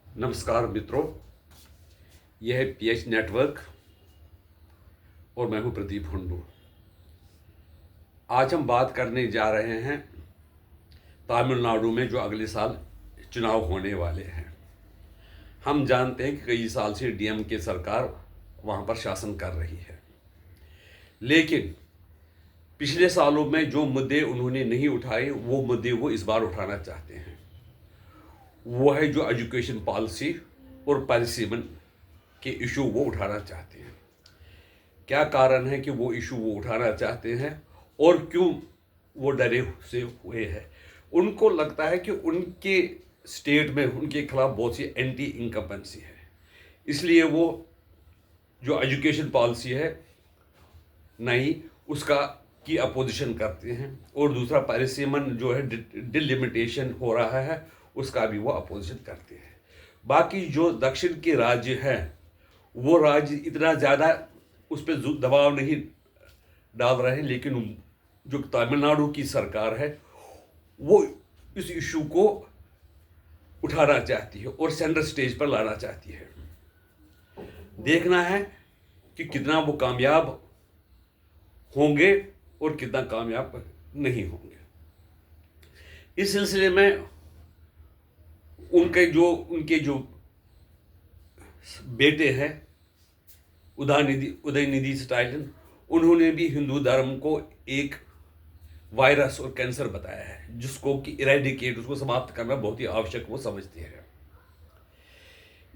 नमस्कार मित्रों, यह है पीएच नेटवर्क और मैं हूं प्रदीप हुंडू। आज हम बात करने जा रहे हैं तमिलनाडु में जो अगले साल चुनाव होने वाले हैं। हम जानते हैं कि कई साल से डीएमके सरकार वहां पर शासन कर रही है, लेकिन पिछले सालों में जो मुद्दे उन्होंने नहीं उठाए वो मुद्दे वो इस बार उठाना चाहते हैं। वो है जो एजुकेशन पॉलिसी और परिसीमन के इशू वो उठाना चाहते हैं। क्या कारण है कि वो इशू वो उठाना चाहते हैं और क्यों वो डरे से हुए हैं? उनको लगता है कि उनके स्टेट में उनके खिलाफ बहुत सी एंटी इनकम्बेंसी है, इसलिए वो जो एजुकेशन पॉलिसी है नहीं उसका की अपोजिशन करते हैं, और दूसरा परिसीमन जो है डिलिमिटेशन हो रहा है उसका भी वो अपोजिशन करते हैं। बाकी जो दक्षिण के राज्य हैं वो राज्य इतना ज़्यादा उस पर दबाव नहीं डाल रहे हैं, लेकिन जो तमिलनाडु की सरकार है वो इस इशू को उठाना चाहती है और सेंटर स्टेज पर लाना चाहती है। देखना है कि कितना वो कामयाब होंगे और कितना कामयाब नहीं होंगे। इस सिलसिले में उनके जो बेटे हैं उदयनिधि स्टालिन, उन्होंने भी हिंदू धर्म को एक वायरस और कैंसर बताया है जिसको कि इरेडिकेट, उसको समाप्त करना बहुत ही आवश्यक वो समझते हैं।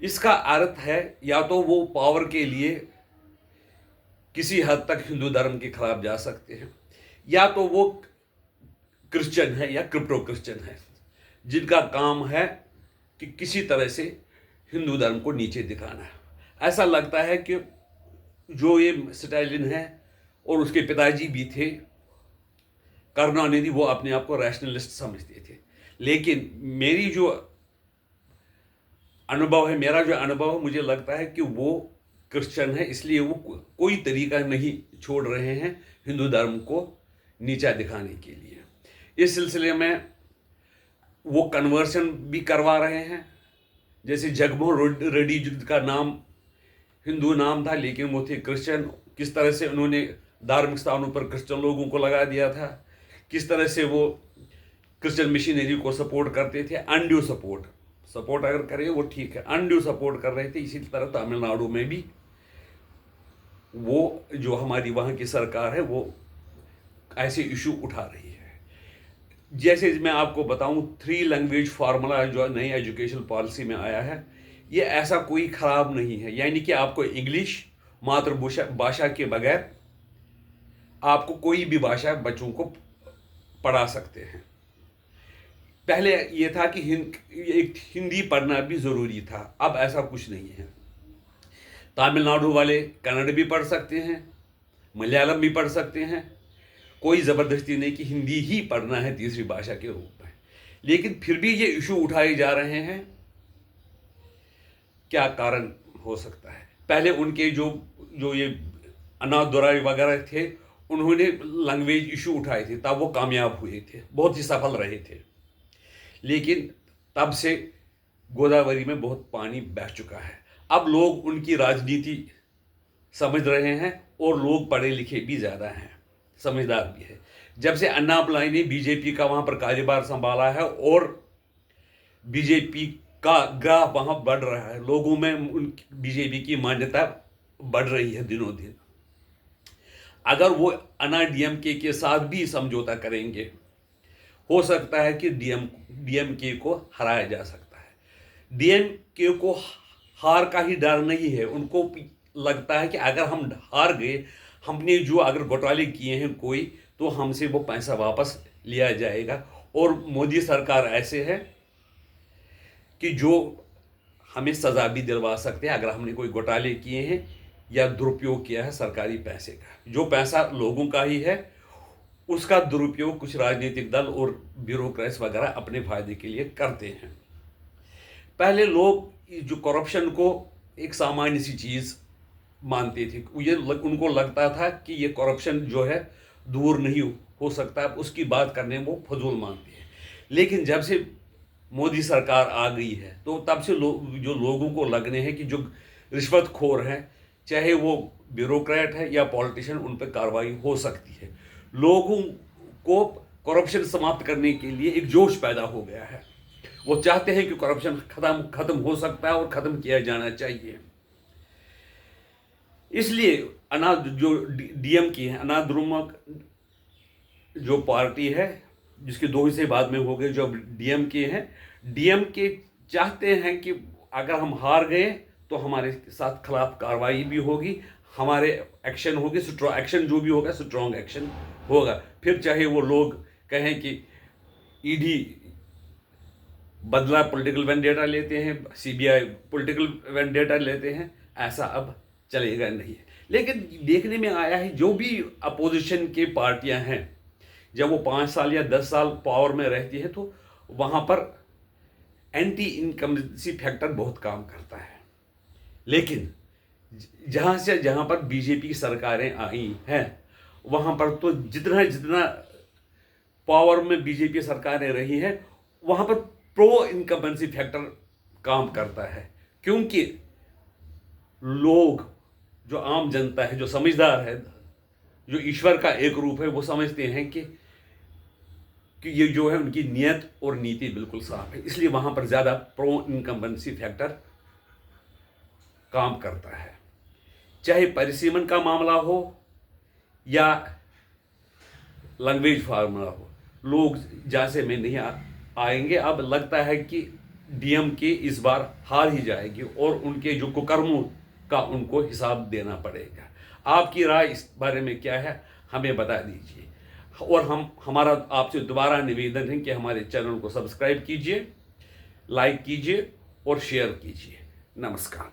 इसका अर्थ है या तो वो पावर के लिए किसी हद तक हिंदू धर्म के खिलाफ जा सकते हैं, या तो वो क्रिश्चियन है या क्रिप्टो क्रिश्चियन है जिनका काम है कि किसी तरह से हिंदू धर्म को नीचे दिखाना है। ऐसा लगता है कि जो ये स्टालिन है और उसके पिताजी भी थे करुणानिधि, वो अपने आप को रैशनलिस्ट समझते थे, लेकिन मेरा जो अनुभव है मुझे लगता है कि वो क्रिश्चियन है, इसलिए वो कोई तरीका नहीं छोड़ रहे हैं हिंदू धर्म को नीचा दिखाने के लिए। इस सिलसिले में वो कन्वर्सन भी करवा रहे हैं, जैसे जगमोहन रेड्डी जिनका नाम हिंदू नाम था लेकिन वो थे क्रिश्चियन, किस तरह से उन्होंने धार्मिक स्थानों पर क्रिश्चियन लोगों को लगा दिया था, किस तरह से वो क्रिश्चियन मिशनरी को सपोर्ट करते थे। अनड्यू सपोर्ट अगर करें वो ठीक है, अनड्यू सपोर्ट कर रहे थे। इसी तरह तमिलनाडु में भी वो जो हमारी वहाँ की सरकार है वो ऐसे इशू उठा रही है। जैसे मैं आपको बताऊं, 3 लैंग्वेज फार्मूला जो नई एजुकेशन पॉलिसी में आया है, ये ऐसा कोई खराब नहीं है। यानी कि आपको इंग्लिश मातृभाषा के बगैर आपको कोई भी भाषा बच्चों को पढ़ा सकते हैं। पहले ये था कि एक हिंदी पढ़ना भी ज़रूरी था, अब ऐसा कुछ नहीं है। तमिलनाडु वाले कन्नड़ भी पढ़ सकते हैं, मलयालम भी पढ़ सकते हैं, कोई ज़बरदस्ती नहीं कि हिंदी ही पढ़ना है तीसरी भाषा के रूप में। लेकिन फिर भी ये इशू उठाए जा रहे हैं। क्या कारण हो सकता है? पहले उनके जो ये अन्नादुराई वगैरह थे, उन्होंने लैंग्वेज इशू उठाए थे, तब वो कामयाब हुए थे, बहुत ही सफल रहे थे। लेकिन तब से गोदावरी में बहुत पानी बह चुका है। अब लोग उनकी राजनीति समझ रहे हैं और लोग पढ़े लिखे भी ज़्यादा हैं, समझदार भी है। जब से अन्ना पलाई ने बीजेपी का वहाँ पर कार्यभार संभाला है और बीजेपी का ग्राफ वहाँ बढ़ रहा है, लोगों में उन बीजेपी की मान्यता बढ़ रही है दिनों दिन। अगर वो अन्ना डीएमके के साथ भी समझौता करेंगे, हो सकता है कि डीएमके को हराया जा सकता है। डीएमके को हार का ही डर नहीं है, उनको लगता है कि अगर हम हार गए, हमने जो अगर घोटाले किए हैं कोई, तो हमसे वो पैसा वापस लिया जाएगा। और मोदी सरकार ऐसे है कि जो हमें सज़ा भी दिलवा सकते हैं अगर हमने कोई घोटाले किए हैं या दुरुपयोग किया है सरकारी पैसे का। जो पैसा लोगों का ही है उसका दुरुपयोग कुछ राजनीतिक दल और ब्यूरोक्रेट्स वगैरह अपने फायदे के लिए करते हैं। पहले लोग जो करप्शन को एक सामान्य सी चीज़ मानते थे, उनको लगता था कि ये करप्शन जो है दूर नहीं हो सकता, उसकी बात करने में वो फजूल मानते हैं। लेकिन जब से मोदी सरकार आ गई है, तो तब से जो लोगों को लगने हैं कि जो रिश्वतखोर हैं, चाहे वो ब्यूरोक्रेट है या पॉलिटिशियन, उन पर कार्रवाई हो सकती है। लोगों को करप्शन समाप्त करने के लिए एक जोश पैदा हो गया है। वो चाहते हैं कि करप्शन खत्म हो सकता है और खत्म किया जाना चाहिए। इसलिए जो डीएम की है, अनाद्रुमक जो पार्टी है, जिसके दो हिस्से बाद में हो गए, जो डीएम के हैं, डीएम के चाहते हैं कि अगर हम हार गए तो हमारे साथ खिलाफ कार्रवाई भी होगी, हमारे एक्शन होगी, एक्शन जो भी होगा स्ट्रॉन्ग एक्शन होगा। फिर चाहे वो लोग कहें कि ईडी बदला पॉलिटिकल वेंडेटा लेते हैं, सीबीआई पॉलिटिकल वेंडेटा लेते हैं, ऐसा अब चलेगा नहीं। लेकिन देखने में आया है जो भी अपोजिशन की पार्टियां हैं, जब वो 5 साल या 10 साल पावर में रहती है तो वहाँ पर एंटी इनकम्बेंसी फैक्टर बहुत काम करता है। लेकिन जहाँ पर बीजेपी की सरकारें आई हैं, वहाँ पर तो जितना पावर में बीजेपी सरकारें रही हैं, वहाँ पर प्रो इनकम्बेंसी फैक्टर काम करता है। क्योंकि लोग, जो आम जनता है, जो समझदार है, जो ईश्वर का एक रूप है, वो समझते हैं कि ये जो है उनकी नियत और नीति बिल्कुल साफ है। इसलिए वहाँ पर ज़्यादा प्रो इनकम्बेंसी फैक्टर काम करता है। चाहे परिसीमन का मामला हो या लैंग्वेज फार्मूला हो, लोग जहाँ से में नहीं आएंगे। अब लगता है कि डीएम के इस बार हार ही जाएगी और उनके जो कुकर्मों का उनको हिसाब देना पड़ेगा। आपकी राय इस बारे में क्या है, हमें बता दीजिए। और हमारा आपसे दोबारा निवेदन है कि हमारे चैनल को सब्सक्राइब कीजिए, लाइक कीजिए और शेयर कीजिए। नमस्कार।